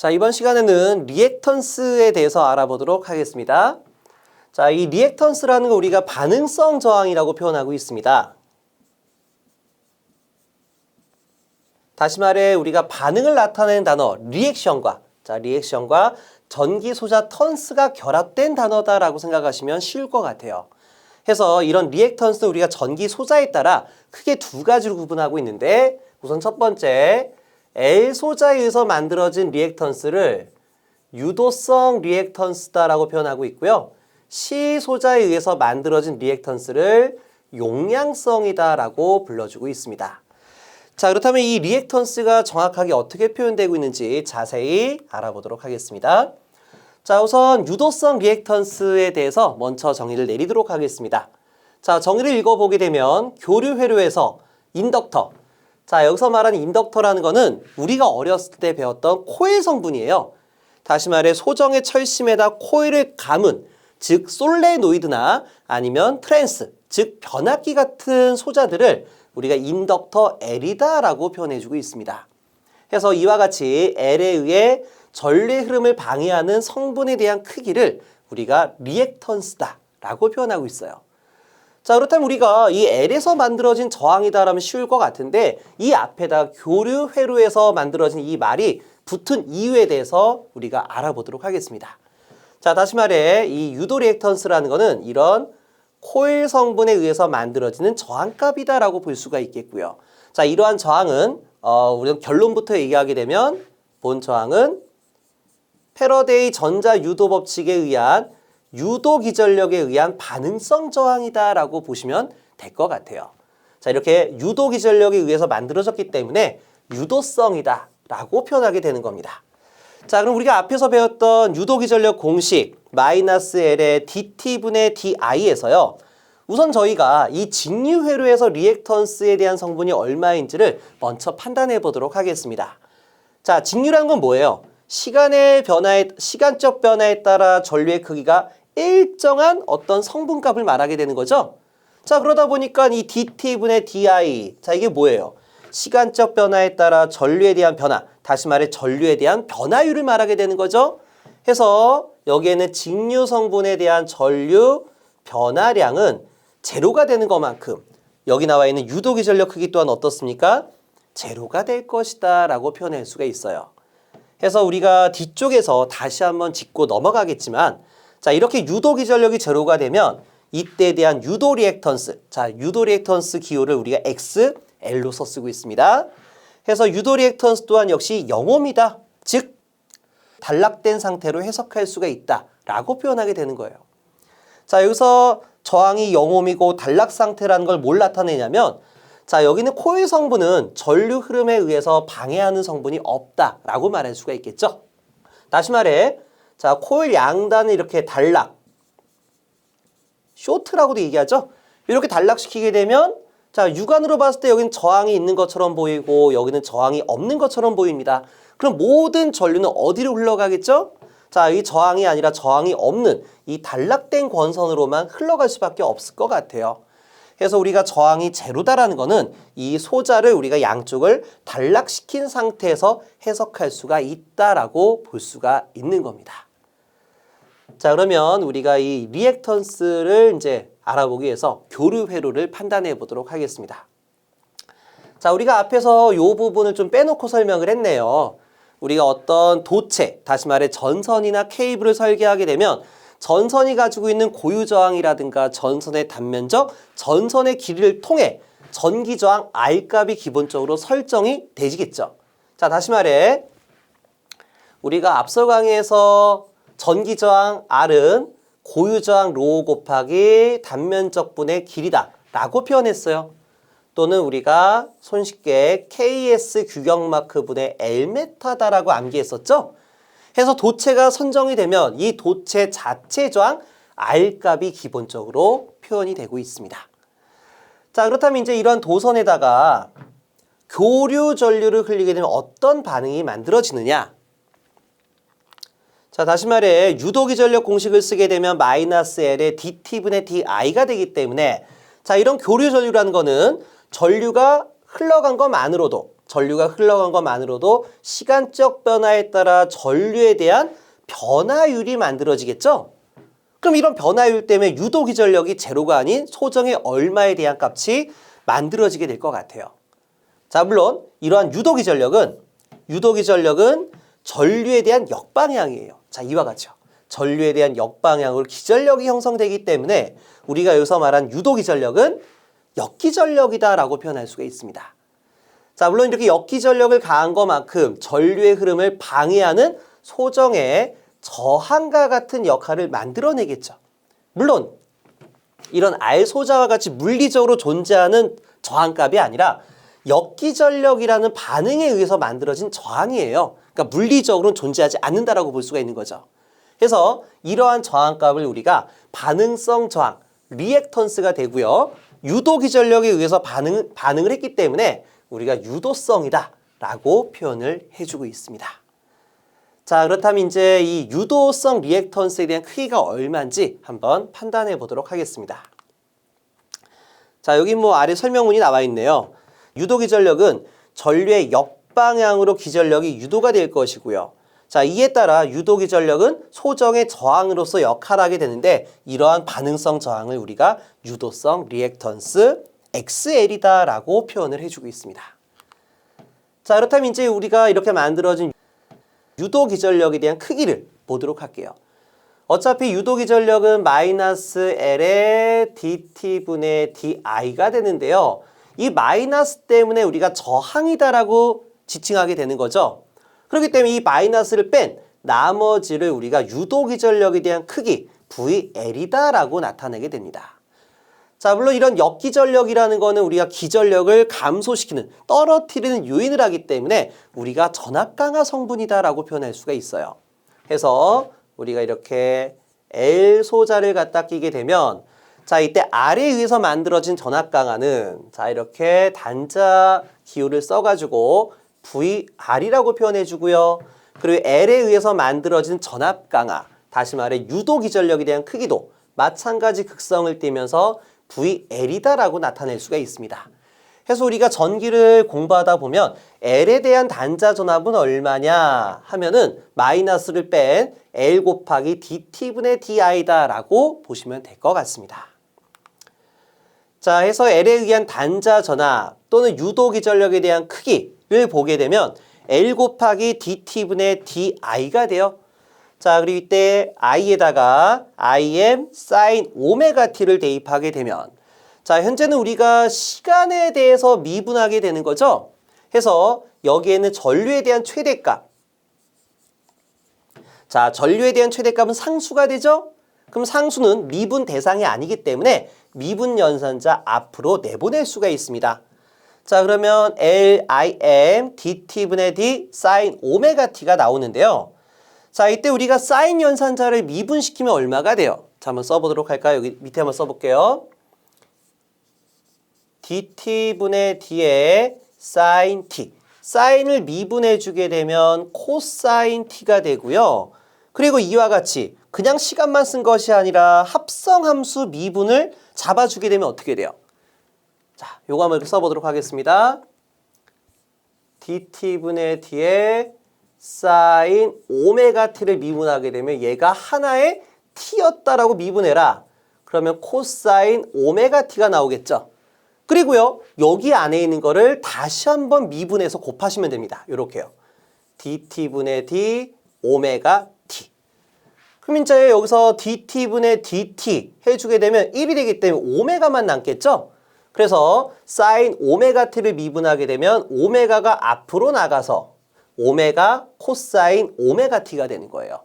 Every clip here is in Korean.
자, 이번 시간에는 리액턴스에 대해서 알아보도록 하겠습니다. 자, 이 리액턴스라는 거 우리가 반응성 저항이라고 표현하고 있습니다. 다시 말해 우리가 반응을 나타내는 단어 리액션과 리액션과 전기 소자 턴스가 결합된 단어다라고 생각하시면 쉬울 것 같아요. 해서 이런 리액턴스 우리가 전기 소자에 따라 크게 두 가지로 구분하고 있는데, 우선 첫 번째 L 소자에 의해서 만들어진 리액턴스를 유도성 리액턴스다라고 표현하고 있고요. C 소자에 의해서 만들어진 리액턴스를 용량성이다라고 불러주고 있습니다. 자, 그렇다면 이 리액턴스가 정확하게 어떻게 표현되고 있는지 자세히 알아보도록 하겠습니다. 자, 우선 유도성 리액턴스에 대해서 먼저 정의를 내리도록 하겠습니다. 자, 정의를 읽어보게 되면 교류 회로에서 인덕터. 자, 여기서 말하는 인덕터라는 거는 우리가 어렸을 때 배웠던 코일 성분이에요. 다시 말해 소정의 철심에다 코일을 감은, 즉 솔레노이드나 아니면 트랜스, 즉 변압기 같은 소자들을 우리가 인덕터 L이다라고 표현해주고 있습니다. 그래서 이와 같이 L에 의해 전류의 흐름을 방해하는 성분에 대한 크기를 우리가 리액턴스다라고 표현하고 있어요. 자, 그렇다면 우리가 이 L에서 만들어진 저항이다라면 쉬울 것 같은데, 이 앞에다 교류 회로에서 만들어진 이 말이 붙은 이유에 대해서 우리가 알아보도록 하겠습니다. 자, 다시 말해 이 유도 리액턴스라는 거는 이런 코일 성분에 의해서 만들어지는 저항값이다라고 볼 수가 있겠고요. 자, 이러한 저항은 우리가 결론부터 얘기하게 되면 본 저항은 패러데이 전자 유도 법칙에 의한 유도 기전력에 의한 반응성 저항이다라고 보시면 될 것 같아요. 자, 이렇게 유도 기전력에 의해서 만들어졌기 때문에 유도성이다라고 표현하게 되는 겁니다. 자, 그럼 우리가 앞에서 배웠던 유도 기전력 공식 마이너스 L의 dt분의 di에서요. 우선 저희가 이 직류 회로에서 리액턴스에 대한 성분이 얼마인지를 먼저 판단해 보도록 하겠습니다. 자, 직류라는 건 뭐예요? 시간적 변화에 따라 전류의 크기가 일정한 어떤 성분값을 말하게 되는 거죠. 자, 그러다 보니까 이 dt분의 di, 자, 이게 뭐예요? 시간적 변화에 따라 전류에 대한 변화, 다시 말해 전류에 대한 변화율을 말하게 되는 거죠. 해서 여기에는 직류 성분에 대한 전류 변화량은 제로가 되는 것만큼 여기 나와 있는 유도 기전력 크기 또한 어떻습니까? 제로가 될 것이다 라고 표현할 수가 있어요. 해서 우리가 뒤쪽에서 다시 한번 짚고 넘어가겠지만, 자, 이렇게 유도 기전력이 제로가 되면 이때에 대한 유도 리액턴스, 자, 유도 리액턴스 기호를 우리가 XL로서 쓰고 있습니다. 해서 유도 리액턴스 또한 역시 0옴이다. 즉 단락된 상태로 해석할 수가 있다라고 표현하게 되는 거예요. 자, 여기서 저항이 0옴이고 단락 상태라는 걸 뭘 나타내냐면, 자, 여기는 코일 성분은 전류 흐름에 의해서 방해하는 성분이 없다라고 말할 수가 있겠죠. 다시 말해, 자, 코일 양단을 이렇게 단락, 쇼트라고도 얘기하죠. 이렇게 단락시키게 되면, 자, 육안으로 봤을 때 여기는 저항이 있는 것처럼 보이고 여기는 저항이 없는 것처럼 보입니다. 그럼 모든 전류는 어디로 흘러가겠죠? 자, 이 저항이 아니라 저항이 없는 이 단락된 권선으로만 흘러갈 수밖에 없을 것 같아요. 그래서 우리가 저항이 제로다라는 거는 이 소자를 우리가 양쪽을 단락시킨 상태에서 해석할 수가 있다라고 볼 수가 있는 겁니다. 자, 그러면 우리가 이 리액턴스를 이제 알아보기 위해서 교류 회로를 판단해 보도록 하겠습니다. 자, 우리가 앞에서 이 부분을 좀 빼놓고 설명을 했네요. 우리가 어떤 도체, 다시 말해 전선이나 케이블을 설계하게 되면 전선이 가지고 있는 고유 저항이라든가 전선의 단면적, 전선의 길이를 통해 전기 저항 R값이 기본적으로 설정이 되시겠죠. 자, 다시 말해 우리가 앞서 강의에서 전기 저항 R은 고유 저항 로 곱하기 단면적 분의 길이다 라고 표현했어요. 또는 우리가 손쉽게 KS 규격마크 분의 L메타다라고 암기했었죠. 해서 도체가 선정이 되면 이 도체 자체 저항 R값이 기본적으로 표현이 되고 있습니다. 자, 그렇다면 이제 이러한 도선에다가 교류 전류를 흘리게 되면 어떤 반응이 만들어지느냐? 자, 다시 말해 유도 기전력 공식을 쓰게 되면 마이너스 L의 dt분의 di가 되기 때문에, 자, 이런 교류 전류라는 거는 전류가 흘러간 것만으로도 전류가 흘러간 것만으로도 시간적 변화에 따라 전류에 대한 변화율이 만들어지겠죠? 그럼 이런 변화율 때문에 유도기전력이 제로가 아닌 소정의 얼마에 대한 값이 만들어지게 될 것 같아요. 자, 물론 이러한 유도기전력은 전류에 대한 역방향이에요. 자, 이와 같죠. 전류에 대한 역방향으로 기전력이 형성되기 때문에 우리가 여기서 말한 유도기전력은 역기전력이다라고 표현할 수가 있습니다. 자, 물론 이렇게 역기전력을 가한 것만큼 전류의 흐름을 방해하는 소정의 저항과 같은 역할을 만들어내겠죠. 물론 이런 R소자와 같이 물리적으로 존재하는 저항값이 아니라 역기전력이라는 반응에 의해서 만들어진 저항이에요. 그러니까 물리적으로는 존재하지 않는다라고 볼 수가 있는 거죠. 그래서 이러한 저항값을 우리가 반응성 저항, 리액턴스가 되고요. 유도기전력에 의해서 반응을 했기 때문에 우리가 유도성이다 라고 표현을 해주고 있습니다. 자, 그렇다면 이제 이 유도성 리액턴스에 대한 크기가 얼마인지 한번 판단해 보도록 하겠습니다. 자, 여기 아래 설명문이 나와 있네요. 유도기전력은 전류의 역방향으로 기전력이 유도가 될 것이고요. 자, 이에 따라 유도기전력은 소정의 저항으로서 역할하게 되는데 이러한 반응성 저항을 우리가 유도성 리액턴스 XL이다 라고 표현을 해주고 있습니다. 자, 그렇다면 이제 우리가 이렇게 만들어진 유도기전력에 대한 크기를 보도록 할게요. 어차피 유도기전력은 마이너스 L의 dt분의 di가 되는데요. 이 마이너스 때문에 우리가 저항이다라고 지칭하게 되는 거죠. 그렇기 때문에 이 마이너스를 뺀 나머지를 우리가 유도기전력에 대한 크기 VL이다라고 나타내게 됩니다. 자, 물론 이런 역기전력이라는 거는 우리가 기전력을 감소시키는, 떨어뜨리는 요인을 하기 때문에 우리가 전압강화 성분이다라고 표현할 수가 있어요. 그래서 우리가 이렇게 L소자를 갖다 끼게 되면 자, 이때 R에 의해서 만들어진 전압강화는 자, 이렇게 단자 기호를 써가지고 VR이라고 표현해 주고요. 그리고 L에 의해서 만들어진 전압강화, 다시 말해 유도기전력에 대한 크기도 마찬가지 극성을 띠면서 VL이다라고 나타낼 수가 있습니다. 그래서 우리가 전기를 공부하다 보면 L에 대한 단자 전압은 얼마냐 하면은 마이너스를 뺀 L 곱하기 dt분의 di다라고 보시면 될 것 같습니다. 자, 해서 L에 의한 단자 전압 또는 유도기전력에 대한 크기를 보게 되면 L 곱하기 dt분의 di가 돼요. 자, 그리고 이때 i에다가 im sin 오메가 t를 대입하게 되면 자, 현재는 우리가 시간에 대해서 미분하게 되는 거죠. 해서 여기에는 전류에 대한 최대값. 자, 전류에 대한 최대값은 상수가 되죠? 그럼 상수는 미분 대상이 아니기 때문에 미분 연산자 앞으로 내보낼 수가 있습니다. 자, 그러면 LIM dt분의 d sin 오메가 t가 나오는데요. 자, 이때 우리가 sin 연산자를 미분시키면 얼마가 돼요? 자, 한번 써보도록 할까요? 여기 밑에 한번 써볼게요. dt분의 d의 sin t. sin을 미분해주게 되면 코사인 t가 되고요. 그리고 이와 같이 그냥 시간만 쓴 것이 아니라 합성함수 미분을 잡아주게 되면 어떻게 돼요? 자, 요거 한번 이렇게 써보도록 하겠습니다. dt분의 d의 sin 오메가 t를 미분하게 되면 얘가 하나의 t였다라고 미분해라. 그러면 코사인 오메가 t가 나오겠죠. 그리고요, 여기 안에 있는 거를 다시 한번 미분해서 곱하시면 됩니다. 요렇게요. dt분의 d 오메가 t. 그럼 이제 여기서 dt분의 dt 해주게 되면 1이 되기 때문에 오메가만 남겠죠? 그래서 sin 오메가 t를 미분하게 되면 오메가가 앞으로 나가서 오메가 코사인 오메가 t가 되는 거예요.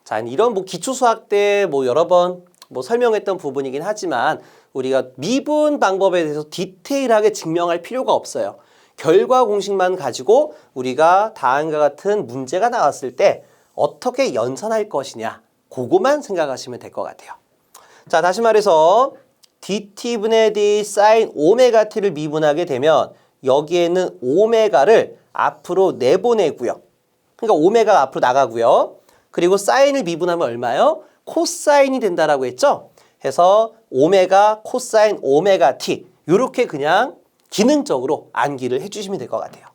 자, 이런 기초수학 때 여러 번 설명했던 부분이긴 하지만 우리가 미분 방법에 대해서 디테일하게 증명할 필요가 없어요. 결과 공식만 가지고 우리가 다음과 같은 문제가 나왔을 때 어떻게 연산할 것이냐, 그거만 생각하시면 될 것 같아요. 자, 다시 말해서 dt분의 d sin 오메가 t를 미분하게 되면 여기에는 오메가를 앞으로 내보내고요. 그러니까 오메가가 앞으로 나가고요. 그리고 사인을 미분하면 얼마요? 코사인이 된다라고 했죠? 해서 오메가 코사인 오메가 t 이렇게 그냥 기능적으로 암기를 해주시면 될 것 같아요.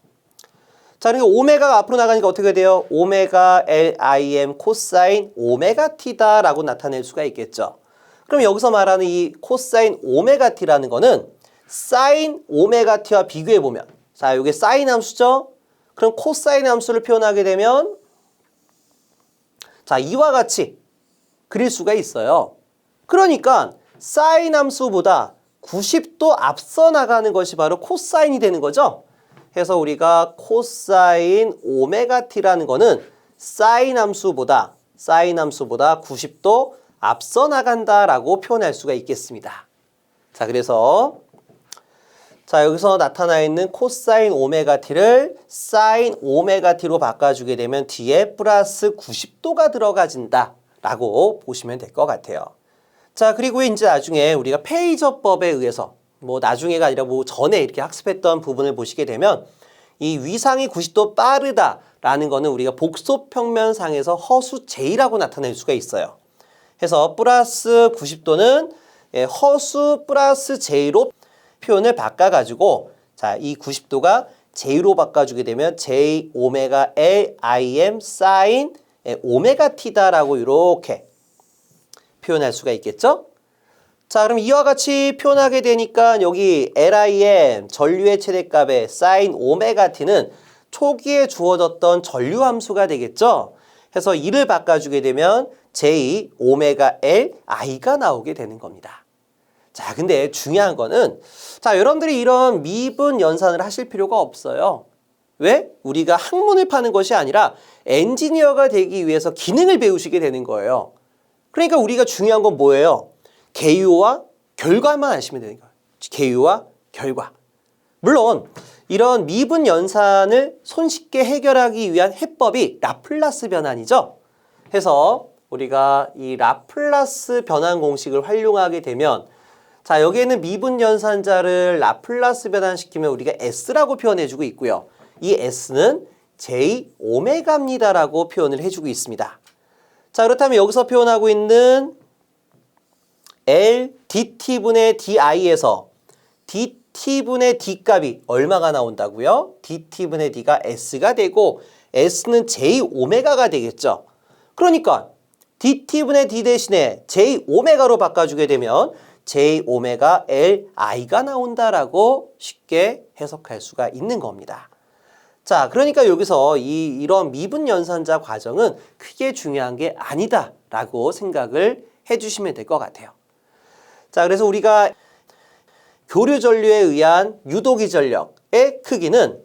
자, 그러니까 오메가가 앞으로 나가니까 어떻게 돼요? 오메가 LIM 코사인 오메가 T다라고 나타낼 수가 있겠죠. 그럼 여기서 말하는 이 코사인 오메가 T라는 거는 사인 오메가 T와 비교해 보면, 자, 이게 사인 함수죠? 그럼 코사인 함수를 표현하게 되면, 자, 이와 같이 그릴 수가 있어요. 그러니까 사인 함수보다 90도 앞서 나가는 것이 바로 코사인이 되는 거죠. 그래서 우리가 코사인 오메가 T라는 거는 사인 함수보다 90도 앞서 나간다라고 표현할 수가 있겠습니다. 자, 그래서 자, 여기서 나타나 있는 코사인 오메가 T를 사인 오메가 T로 바꿔주게 되면 뒤에 플러스 90도가 들어가진다라고 보시면 될 것 같아요. 자, 그리고 이제 나중에 우리가 페이저법에 의해서 뭐 나중에가 아니라 뭐 전에 이렇게 학습했던 부분을 보시게 되면 이 위상이 90도 빠르다라는 거는 우리가 복소평면상에서 허수 J라고 나타낼 수가 있어요. 그래서 플러스 90도는 허수 플러스 J로 표현을 바꿔가지고, 자, 이 90도가 J로 바꿔주게 되면 J 오메가 L IM 사인 오메가 T다라고 이렇게 표현할 수가 있겠죠? 자, 그럼 이와 같이 표현하게 되니까 여기 LIM 전류의 최대값의 사인 오메가 T는 초기에 주어졌던 전류 함수가 되겠죠? 그래서 이를 바꿔주게 되면 J 오메가 L I가 나오게 되는 겁니다. 자, 근데 중요한 거는, 자, 여러분들이 이런 미분 연산을 하실 필요가 없어요. 왜? 우리가 학문을 파는 것이 아니라 엔지니어가 되기 위해서 기능을 배우시게 되는 거예요. 그러니까 우리가 중요한 건 뭐예요? 개요와 결과만 아시면 되는 거예요. 개요와 결과. 물론 이런 미분 연산을 손쉽게 해결하기 위한 해법이 라플라스 변환이죠. 그래서 우리가 이 라플라스 변환 공식을 활용하게 되면, 자, 여기에는 미분 연산자를 라플라스 변환시키면 우리가 S라고 표현해주고 있고요. 이 S는 J 오메가입니다라고 표현을 해주고 있습니다. 자, 그렇다면 여기서 표현하고 있는 L dt분의 di에서 dt분의 d 값이 얼마가 나온다고요? dt분의 d가 S가 되고 S는 J 오메가가 되겠죠. 그러니까 dt분의 d 대신에 J 오메가로 바꿔주게 되면 J 오메가 L I가 나온다라고 쉽게 해석할 수가 있는 겁니다. 자, 그러니까 여기서 이런 미분 연산자 과정은 크게 중요한 게 아니다라고 생각을 해주시면 될 것 같아요. 자, 그래서 우리가 교류 전류에 의한 유도기 전력의 크기는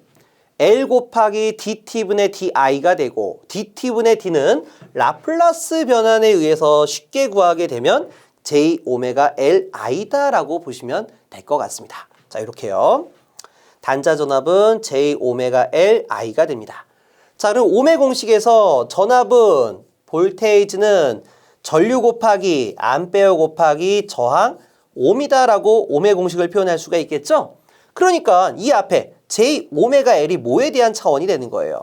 L 곱하기 dt분의 di가 되고, dt분의 d는 라플라스 변환에 의해서 쉽게 구하게 되면 J 오메가 L I다라고 보시면 될 것 같습니다. 자, 이렇게요. 단자 전압은 J 오메가 L I가 됩니다. 자, 그럼 오메 공식에서 전압은 볼테이지는 전류 곱하기 암페어 곱하기 저항 옴이다라고 오메 공식을 표현할 수가 있겠죠? 그러니까 이 앞에 J 오메가 L이 뭐에 대한 차원이 되는 거예요?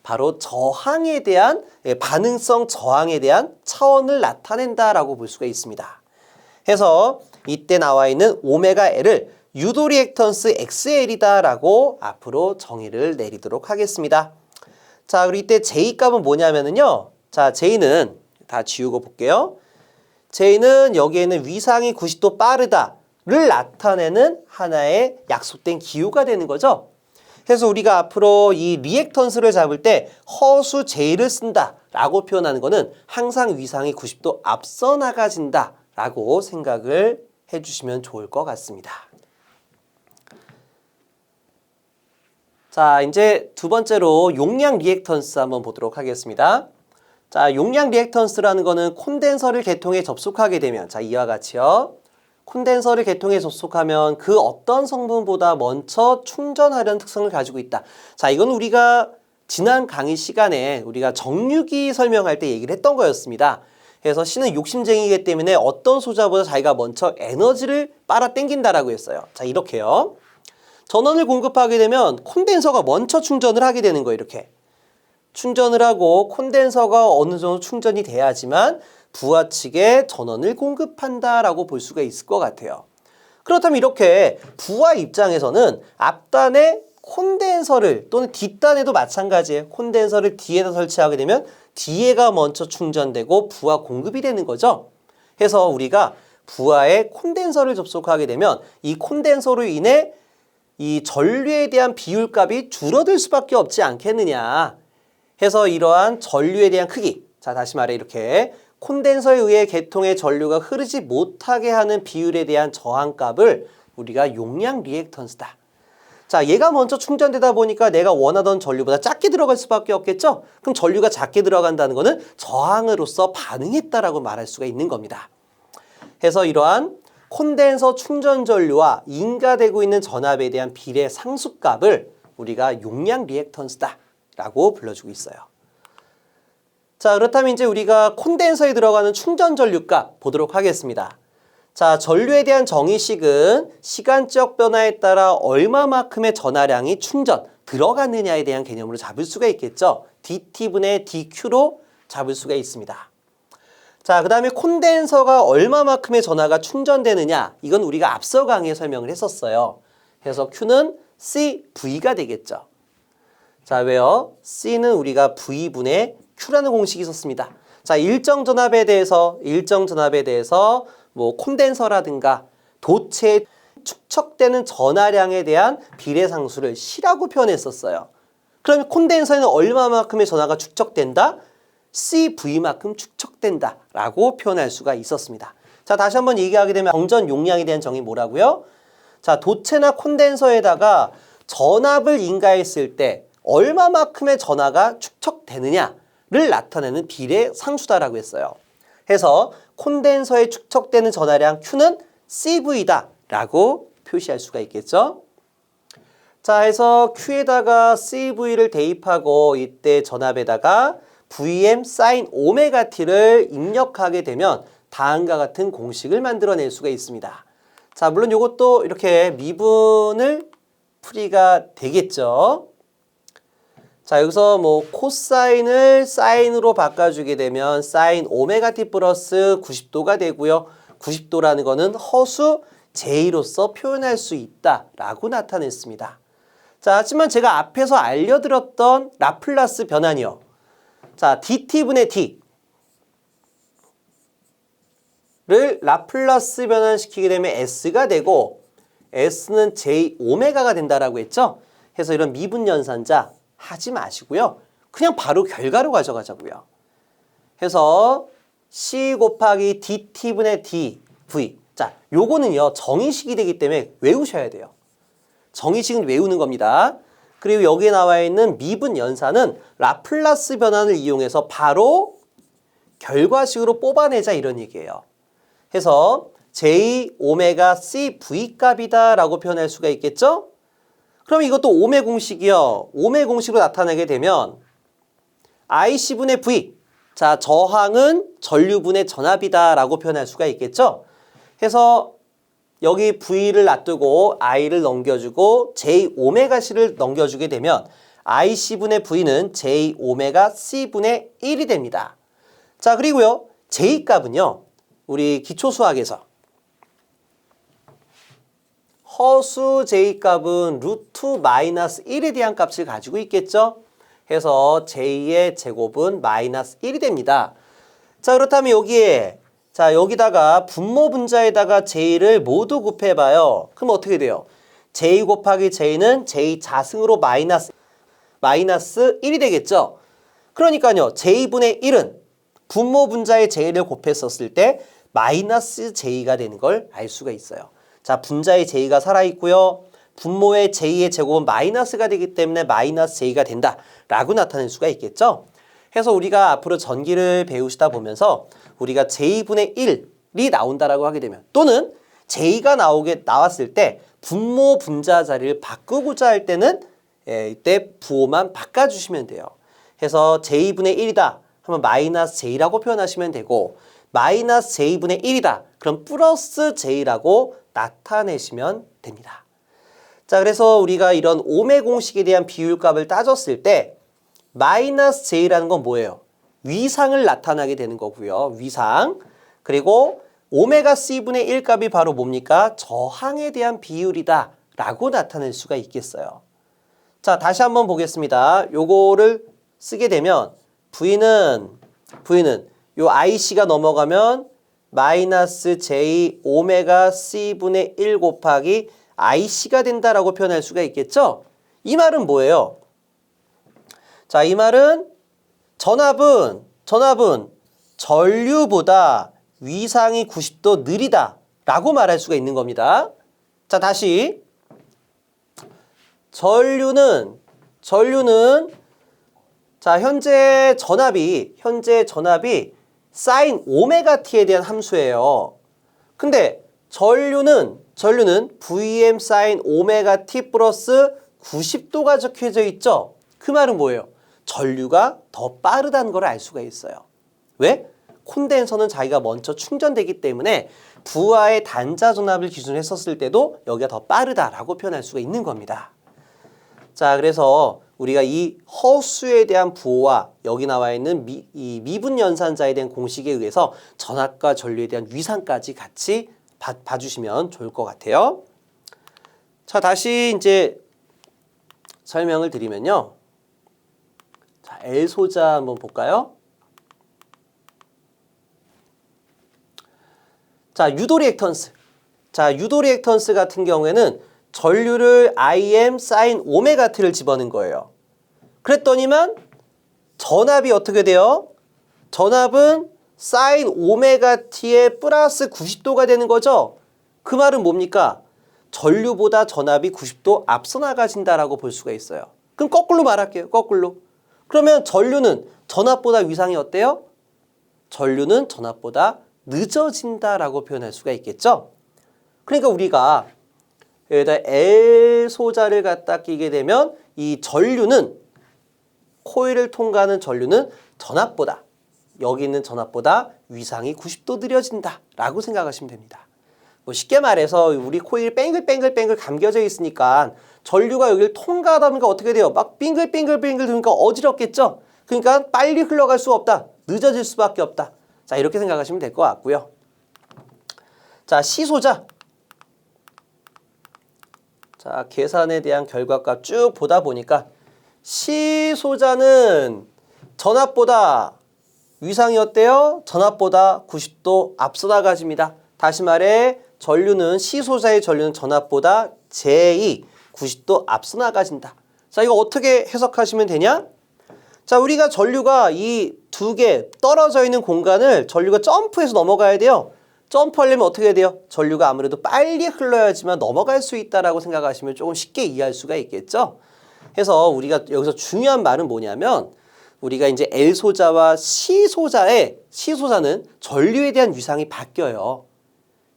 바로 저항에 대한, 반응성 저항에 대한 차원을 나타낸다라고 볼 수가 있습니다. 해서 이때 나와 있는 오메가 L을 유도 리액턴스 XL이다라고 앞으로 정의를 내리도록 하겠습니다. 자, 그리고 이때 J 값은 뭐냐면은요. 자, J는 다 지우고 볼게요. J는 여기에는 위상이 90도 빠르다를 나타내는 하나의 약속된 기호가 되는 거죠. 그래서 우리가 앞으로 이 리액턴스를 잡을 때 허수 J를 쓴다라고 표현하는 거는 항상 위상이 90도 앞서 나가진다라고 생각을 해주시면 좋을 것 같습니다. 자, 이제 두 번째로 용량 리액턴스 한번 보도록 하겠습니다. 자, 용량 리액턴스라는 거는 콘덴서를 개통에 접속하게 되면, 자, 이와 같이요. 콘덴서를 개통에 접속하면 그 어떤 성분보다 먼저 충전하려는 특성을 가지고 있다. 자, 이건 우리가 지난 강의 시간에 우리가 정유기 설명할 때 얘기를 했던 거였습니다. 그래서 C는 욕심쟁이기 때문에 어떤 소자보다 자기가 먼저 에너지를 빨아 당긴다라고 했어요. 자, 이렇게요. 전원을 공급하게 되면 콘덴서가 먼저 충전을 하게 되는 거예요. 이렇게. 충전을 하고 콘덴서가 어느 정도 충전이 돼야지만 부하 측에 전원을 공급한다라고 볼 수가 있을 것 같아요. 그렇다면 이렇게 부하 입장에서는 앞단에 콘덴서를 또는 뒷단에도 마찬가지예요. 콘덴서를 뒤에다 설치하게 되면 뒤에가 먼저 충전되고 부하 공급이 되는 거죠. 해서 우리가 부하에 콘덴서를 접속하게 되면 이 콘덴서로 인해 이 전류에 대한 비율값이 줄어들 수밖에 없지 않겠느냐 해서 이러한 전류에 대한 크기, 자 다시 말해 이렇게 콘덴서에 의해 계통의 전류가 흐르지 못하게 하는 비율에 대한 저항값을 우리가 용량 리액턴스다. 자, 얘가 먼저 충전되다 보니까 내가 원하던 전류보다 작게 들어갈 수밖에 없겠죠? 그럼 전류가 작게 들어간다는 것은 저항으로서 반응했다라고 말할 수가 있는 겁니다. 해서 이러한 콘덴서 충전 전류와 인가되고 있는 전압에 대한 비례 상수값을 우리가 용량 리액턴스다 라고 불러주고 있어요. 자, 그렇다면 이제 우리가 콘덴서에 들어가는 충전 전류값 보도록 하겠습니다. 자, 전류에 대한 정의식은 시간적 변화에 따라 얼마만큼의 전하량이 충전 들어갔느냐에 대한 개념으로 잡을 수가 있겠죠. dT분의 dQ로 잡을 수가 있습니다. 자, 그 다음에 콘덴서가 얼마만큼의 전하가 충전되느냐, 이건 우리가 앞서 강의에 설명을 했었어요. 그래서 Q는 CV가 되겠죠. 자, 왜요? C는 우리가 V분의 Q라는 공식이 있었습니다. 자, 일정 전압에 대해서 뭐 콘덴서라든가 도체에 축적되는 전하량에 대한 비례상수를 C라고 표현했었어요. 그러면 콘덴서에는 얼마만큼의 전하가 축적된다? CV만큼 축적된다 라고 표현할 수가 있었습니다. 자, 다시 한번 얘기하게 되면 정전 용량에 대한 정의 뭐라고요? 자, 도체나 콘덴서에다가 전압을 인가했을 때 얼마만큼의 전하가 축적되느냐를 나타내는 비례 상수다라고 했어요. 해서 콘덴서에 축적되는 전하량 Q는 CV다 라고 표시할 수가 있겠죠. 자, 해서 Q에다가 CV를 대입하고 이때 전압에다가 Vm sin 오메가 t를 입력하게 되면 다음과 같은 공식을 만들어낼 수가 있습니다. 자, 물론 이것도 이렇게 미분을 풀이가 되겠죠. 자, 여기서 뭐 코사인을 사인으로 바꿔주게 되면 사인 오메가 t 플러스 90도가 되고요. 90도라는 거는 허수 J로서 표현할 수 있다라고 나타냈습니다. 자, 하지만 제가 앞에서 알려드렸던 라플라스 변환이요. 자, dt분의 t를 라플라스 변환시키게 되면 s가 되고 s는 j 오메가가 된다라고 했죠. 해서 이런 미분 연산자 하지 마시고요. 그냥 바로 결과로 가져가자고요. 해서 c 곱하기 dt분의 dv. 자, 요거는요 정의식이 되기 때문에 외우셔야 돼요. 정의식은 외우는 겁니다. 그리고 여기에 나와 있는 미분 연산은 라플라스 변환을 이용해서 바로 결과식으로 뽑아내자 이런 얘기예요. 해서 j 오메가 cv 값이다 라고 표현할 수가 있겠죠? 그럼 이것도 오메 공식이요. 오메 공식으로 나타내게 되면 IC분의 V. 자, 저항은 전류분의 전압이다 라고 표현할 수가 있겠죠? 해서 여기 V를 놔두고 I를 넘겨주고 J 오메가 C를 넘겨주게 되면 IC분의 V는 J 오메가 C분의 1이 됩니다. 자, 그리고요. J 값은요. 우리 기초수학에서 허수 J값은 루트 마이너스 1에 대한 값을 가지고 있겠죠? 해서 J의 제곱은 마이너스 1이 됩니다. 자, 그렇다면 여기에 자, 여기다가 분모 분자에다가 J를 모두 곱해봐요. 그럼 어떻게 돼요? J 곱하기 J는 J 자승으로 마이너스 1이 되겠죠? 그러니까요. J분의 1은 분모 분자의 J를 곱했었을 때 마이너스 J가 되는 걸 알 수가 있어요. 자, 분자의 J가 살아있고요. 분모의 J의 제곱은 마이너스가 되기 때문에 마이너스 J가 된다라고 나타낼 수가 있겠죠. 해서 우리가 앞으로 전기를 배우시다 보면서 우리가 J분의 1이 나온다라고 하게 되면 또는 J가 나왔을 때 분모 분자 자리를 바꾸고자 할 때는 이때 부호만 바꿔주시면 돼요. 해서 J분의 1이다 하면 마이너스 J라고 표현하시면 되고 마이너스 J분의 1이다 그럼 플러스 J라고 나타내시면 됩니다. 자, 그래서 우리가 이런 오메 공식에 대한 비율값을 따졌을 때 마이너스 J라는 건 뭐예요? 위상을 나타나게 되는 거고요. 위상. 그리고 오메가 C분의 1 값이 바로 뭡니까? 저항에 대한 비율이다 라고 나타낼 수가 있겠어요. 자, 다시 한번 보겠습니다. 요거를 쓰게 되면 V는 요 IC가 넘어가면 마이너스 J 오메가 C분의 1 곱하기 IC가 된다라고 표현할 수가 있겠죠? 이 말은 뭐예요? 자, 이 말은 전압은 전류보다 위상이 90도 느리다 라고 말할 수가 있는 겁니다. 자, 다시 전류는 자, 현재 전압이 사인 오메가 t에 대한 함수예요. 근데 전류는 Vm 사인 오메가 t 플러스 90도가 적혀져 있죠? 그 말은 뭐예요? 전류가 더 빠르다는 걸 알 수가 있어요. 왜? 콘덴서는 자기가 먼저 충전되기 때문에 부하의 단자 전압을 기준으로 했었을 때도 여기가 더 빠르다라고 표현할 수가 있는 겁니다. 자, 그래서 우리가 이 허수에 대한 부호와 여기 나와 있는 이 미분 연산자에 대한 공식에 의해서 전압과 전류에 대한 위상까지 같이 봐주시면 좋을 것 같아요. 자, 다시 이제 설명을 드리면요. 자, L소자 한번 볼까요? 자, 유도 리액턴스. 자, 유도 리액턴스 같은 경우에는 전류를 Im 사인 오메가 t를 집어넣은 거예요. 그랬더니만 전압이 어떻게 돼요? 전압은 사인 오메가 t의 플러스 90도가 되는 거죠. 그 말은 뭡니까? 전류보다 전압이 90도 앞서 나가진다라고 볼 수가 있어요. 그럼 거꾸로 말할게요. 거꾸로. 그러면 전류는 전압보다 위상이 어때요? 전류는 전압보다 늦어진다라고 표현할 수가 있겠죠. 그러니까 우리가 여기다 L소자를 갖다 끼게 되면 이 전류는 코일을 통과하는 전류는 전압보다 여기 있는 전압보다 위상이 90도 느려진다 라고 생각하시면 됩니다. 뭐 쉽게 말해서 우리 코일이 뱅글뱅글 감겨져 있으니까 전류가 여기를 통과하다 보니까 어떻게 돼요? 막 빙글빙글 돌니까 어지럽겠죠? 그러니까 빨리 흘러갈 수 없다. 늦어질 수밖에 없다. 자, 이렇게 생각하시면 될 것 같고요. 자, C소자. 자, 계산에 대한 결과값 쭉 보다 보니까 C소자는 전압보다 위상이 어때요? 전압보다 90도 앞서 나가집니다. 다시 말해 전류는 C소자의 전류는 전압보다 J 90도 앞서 나가진다. 자, 이거 어떻게 해석하시면 되냐? 자, 우리가 전류가 이 두 개 떨어져 있는 공간을 전류가 점프해서 넘어가야 돼요. 점프하려면 어떻게 해야 돼요? 전류가 아무래도 빨리 흘러야지만 넘어갈 수 있다라고 생각하시면 조금 쉽게 이해할 수가 있겠죠? 그래서 우리가 여기서 중요한 말은 뭐냐면 우리가 이제 L소자와 C소자는 전류에 대한 위상이 바뀌어요.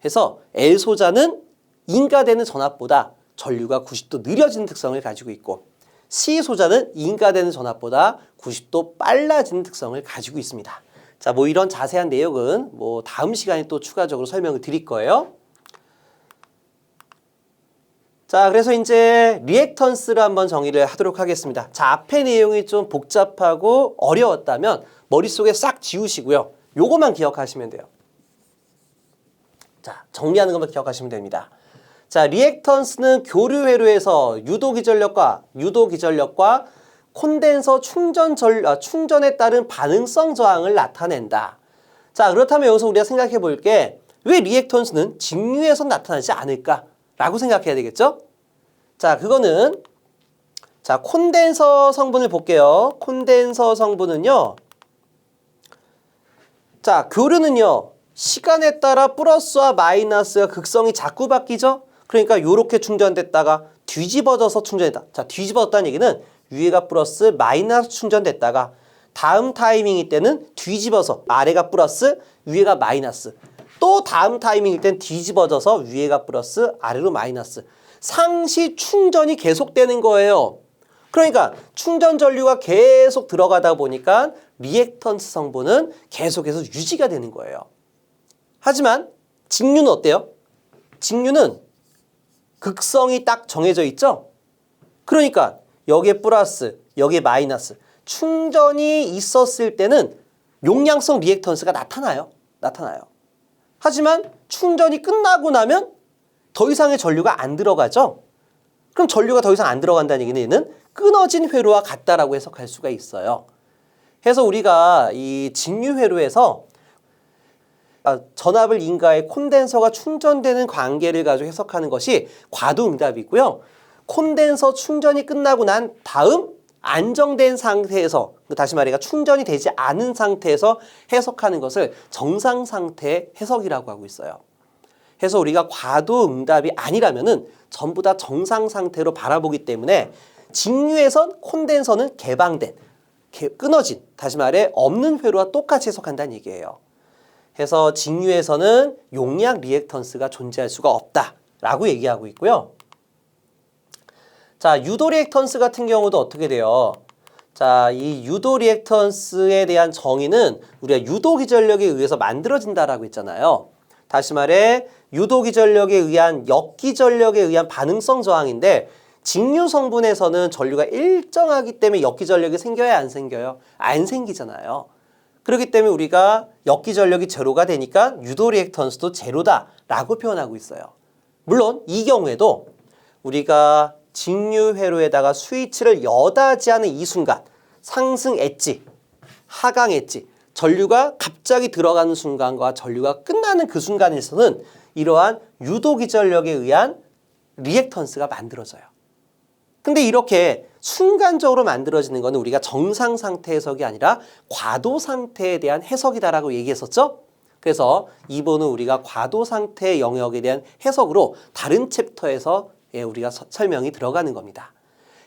그래서 L소자는 인가되는 전압보다 전류가 90도 느려지는 특성을 가지고 있고 C소자는 인가되는 전압보다 90도 빨라지는 특성을 가지고 있습니다. 자, 뭐 이런 자세한 내용은 뭐 다음 시간에 또 추가적으로 설명을 드릴 거예요. 자, 그래서 이제 리액턴스를 한번 정의를 하도록 하겠습니다. 자, 앞의 내용이 좀 복잡하고 어려웠다면 머릿속에 싹 지우시고요. 요것만 기억하시면 돼요. 자, 정리하는 것만 기억하시면 됩니다. 자, 리액턴스는 교류회로에서 유도기전력과 콘덴서 충전에 따른 반응성 저항을 나타낸다. 자, 그렇다면 여기서 우리가 생각해 볼게 왜 리액턴스는 직류에서 나타나지 않을까? 라고 생각해야 되겠죠? 자, 그거는 자, 콘덴서 성분을 볼게요. 콘덴서 성분은요. 자, 교류는요. 시간에 따라 플러스와 마이너스가 극성이 자꾸 바뀌죠? 그러니까 요렇게 충전됐다가 뒤집어져서 충전했다. 자, 뒤집어졌다는 얘기는 위에가 플러스 마이너스 충전됐다가 다음 타이밍일 때는 뒤집어서 아래가 플러스 위에가 마이너스 또 다음 타이밍일 땐 뒤집어져서 위에가 플러스 아래로 마이너스 상시 충전이 계속되는 거예요. 그러니까 충전 전류가 계속 들어가다 보니까 리액턴스 성분은 계속해서 유지가 되는 거예요. 하지만 직류는 어때요? 직류는 극성이 딱 정해져 있죠? 그러니까 여기에 플러스, 여기에 마이너스 충전이 있었을 때는 용량성 리액턴스가 나타나요. 하지만 충전이 끝나고 나면 더 이상의 전류가 안 들어가죠? 그럼 전류가 더 이상 안 들어간다는 얘기는 끊어진 회로와 같다라고 해석할 수가 있어요. 그래서 우리가 이 직류 회로에서 전압을 인가해 콘덴서가 충전되는 관계를 가지고 해석하는 것이 과도응답이고요. 콘덴서 충전이 끝나고 난 다음 안정된 상태에서, 다시 말해 충전이 되지 않은 상태에서 해석하는 것을 정상 상태의 해석이라고 하고 있어요. 그래서 우리가 과도응답이 아니라면은 전부 다 정상 상태로 바라보기 때문에 직류에선 콘덴서는 개방된, 끊어진, 다시 말해 없는 회로와 똑같이 해석한다는 얘기예요. 그래서 직류에서는 용량 리액턴스가 존재할 수가 없다라고 얘기하고 있고요. 자, 유도 리액턴스 같은 경우도 어떻게 돼요? 자, 이 유도 리액턴스에 대한 정의는 우리가 유도기전력에 의해서 만들어진다라고 했잖아요. 다시 말해 유도기전력에 의한 역기전력에 의한 반응성 저항인데 직류 성분에서는 전류가 일정하기 때문에 역기전력이 생겨야 안 생겨요? 안 생기잖아요. 그렇기 때문에 우리가 역기전력이 제로가 되니까 유도 리액턴스도 제로다라고 표현하고 있어요. 물론 이 경우에도 우리가 직류 회로에다가 스위치를 여다지 않은 이 순간 상승 엣지, 하강 엣지, 전류가 갑자기 들어가는 순간과 전류가 끝나는 그 순간에서는 이러한 유도기전력에 의한 리액턴스가 만들어져요. 근데 이렇게 순간적으로 만들어지는 것은 우리가 정상 상태 해석이 아니라 과도 상태에 대한 해석이다라고 얘기했었죠? 그래서 이 부분은 우리가 과도 상태의 영역에 대한 해석으로 다른 챕터에서 우리가 설명이 들어가는 겁니다.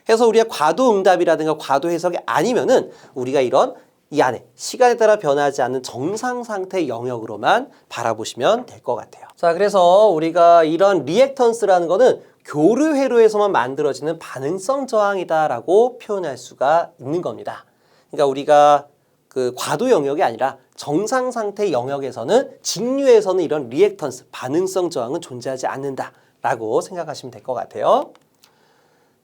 그래서 우리가 과도 응답이라든가 과도 해석이 아니면은 우리가 이런 이 안에 시간에 따라 변하지 않는 정상 상태의 영역으로만 바라보시면 될 것 같아요. 자, 그래서 우리가 이런 리액턴스라는 거는 교류 회로에서만 만들어지는 반응성 저항이다라고 표현할 수가 있는 겁니다. 그러니까 우리가 그 과도 영역이 아니라 정상 상태의 영역에서는 직류에서는 이런 리액턴스, 반응성 저항은 존재하지 않는다라고 생각하시면 될 것 같아요.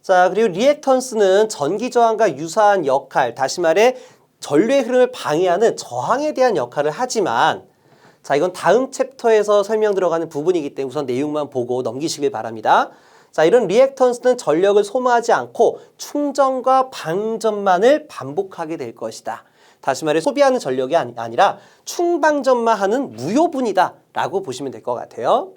자, 그리고 리액턴스는 전기 저항과 유사한 역할, 다시 말해 전류의 흐름을 방해하는 저항에 대한 역할을 하지만, 자, 이건 다음 챕터에서 설명 들어가는 부분이기 때문에 우선 내용만 보고 넘기시길 바랍니다. 자, 이런 리액턴스는 전력을 소모하지 않고 충전과 방전만을 반복하게 될 것이다. 다시 말해 소비하는 전력이 아니라 충방전만 하는 무효분이다 라고 보시면 될 것 같아요.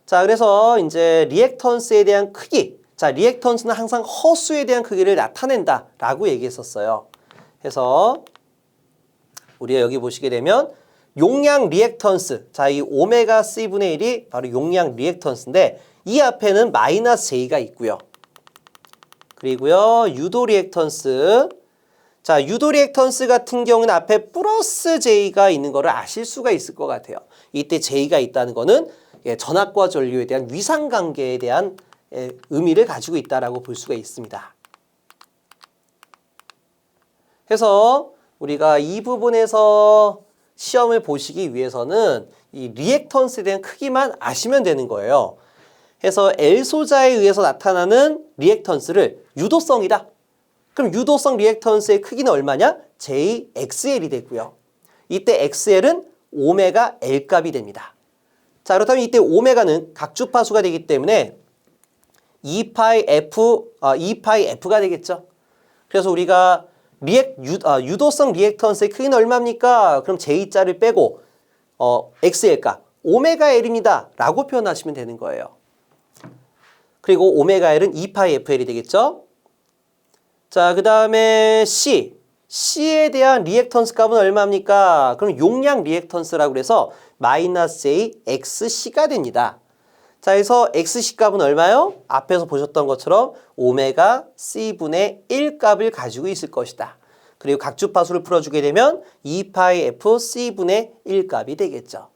자, 그래서 이제 리액턴스에 대한 크기, 자, 리액턴스는 항상 허수에 대한 크기를 나타낸다 라고 얘기했었어요. 그래서 우리가 여기 보시게 되면 용량 리액턴스, 자, 이 오메가 C분의 1이 바로 용량 리액턴스인데 이 앞에는 마이너스 J가 있고요. 그리고요, 유도 리액턴스. 자, 유도 리액턴스 같은 경우는 앞에 플러스 J가 있는 거를 아실 수가 있을 것 같아요. 이때 J가 있다는 거는 전압과 전류에 대한 위상관계에 대한 의미를 가지고 있다라고 볼 수가 있습니다. 그래서 우리가 이 부분에서 시험을 보시기 위해서는 이 리액턴스에 대한 크기만 아시면 되는 거예요. 그래서 L소자에 의해서 나타나는 리액턴스를 유도성이다. 그럼 유도성 리액턴스의 크기는 얼마냐? JXL이 되고요. 이때 XL은 오메가 L 값이 됩니다. 자, 그렇다면 이때 오메가는 각주파수가 되기 때문에 2파이 F가 되겠죠. 그래서 우리가 유도성 리액턴스의 크기는 얼마입니까? 그럼 J자를 빼고 XL 값 오메가 L입니다 라고 표현하시면 되는 거예요. 그리고 오메가 L은 2파이 FL이 되겠죠. 자, 그 다음에 C에 대한 리액턴스 값은 얼마입니까? 그럼 용량 리액턴스라고 해서 마이너스 J XC가 됩니다. 자, 그래서 XC 값은 얼마요? 앞에서 보셨던 것처럼 오메가 C분의 1 값을 가지고 있을 것이다. 그리고 각주파수를 풀어주게 되면 2파이 F C분의 1 값이 되겠죠.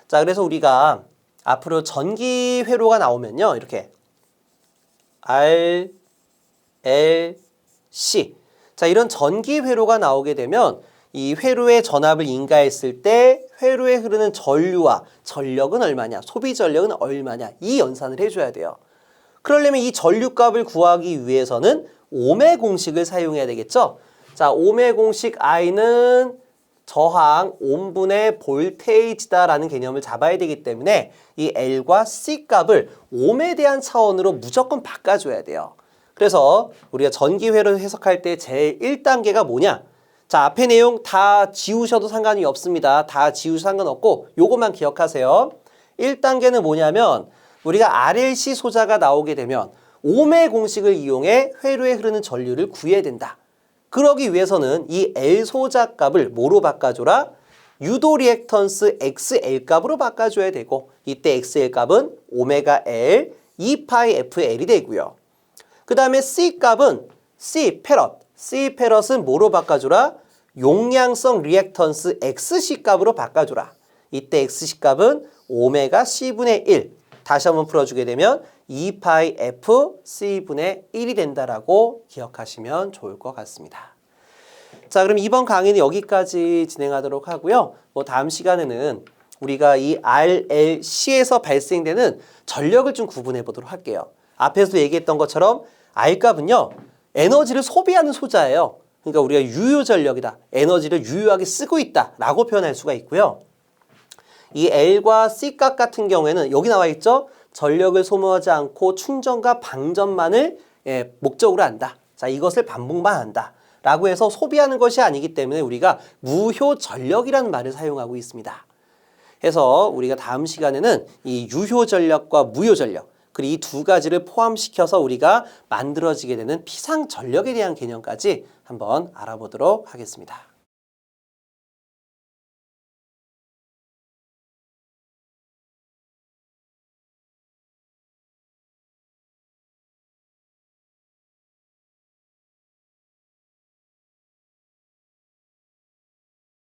자, 그래서 우리가 앞으로 전기 회로가 나오면요, 이렇게 R, L, C. 자, 이런 전기 회로가 나오게 되면 이 회로의 전압을 인가했을 때 회로에 흐르는 전류와 전력은 얼마냐, 소비 전력은 얼마냐, 이 연산을 해줘야 돼요. 그러려면 이 전류값을 구하기 위해서는 오메 공식을 사용해야 되겠죠. 자, 오메 공식 I는 저항 옴분의 볼테이지다라는 개념을 잡아야 되기 때문에 이 L과 C 값을 옴에 대한 차원으로 무조건 바꿔줘야 돼요. 그래서 우리가 전기회로 해석할 때 제일 1단계가 뭐냐? 자, 앞에 내용 다 지우셔도 상관이 없습니다. 다 지우셔도 상관없고 요것만 기억하세요. 1단계는 뭐냐면 우리가 RLC 소자가 나오게 되면 ohm의 공식을 이용해 회로에 흐르는 전류를 구해야 된다. 그러기 위해서는 이 L 소자 값을 뭐로 바꿔줘라? 유도 리액턴스 XL 값으로 바꿔줘야 되고 이때 XL 값은 오메가 L 2파이 FL이 되고요. 그 다음에 C 값은 C 페럿은 뭐로 바꿔줘라? 용량성 리액턴스 XC 값으로 바꿔줘라. 이때 XC 값은 오메가 C분의 1. 다시 한번 풀어주게 되면 2파이 F C분의 1이 된다라고 기억하시면 좋을 것 같습니다. 자, 그럼 이번 강의는 여기까지 진행하도록 하고요. 다음 시간에는 우리가 이 RLC에서 발생되는 전력을 좀 구분해 보도록 할게요. 앞에서 얘기했던 것처럼 R 값은요, 에너지를 소비하는 소자예요. 그러니까 우리가 유효 전력이다. 에너지를 유효하게 쓰고 있다. 라고 표현할 수가 있고요. 이 L과 C 값 같은 경우에는 여기 나와 있죠? 전력을 소모하지 않고 충전과 방전만을 목적으로 한다. 자, 이것을 반복만 한다. 라고 해서 소비하는 것이 아니기 때문에 우리가 무효 전력이라는 말을 사용하고 있습니다. 해서 우리가 다음 시간에는 이 유효 전력과 무효 전력, 그리고 이 두 가지를 포함시켜서 우리가 만들어지게 되는 피상 전력에 대한 개념까지 한번 알아보도록 하겠습니다.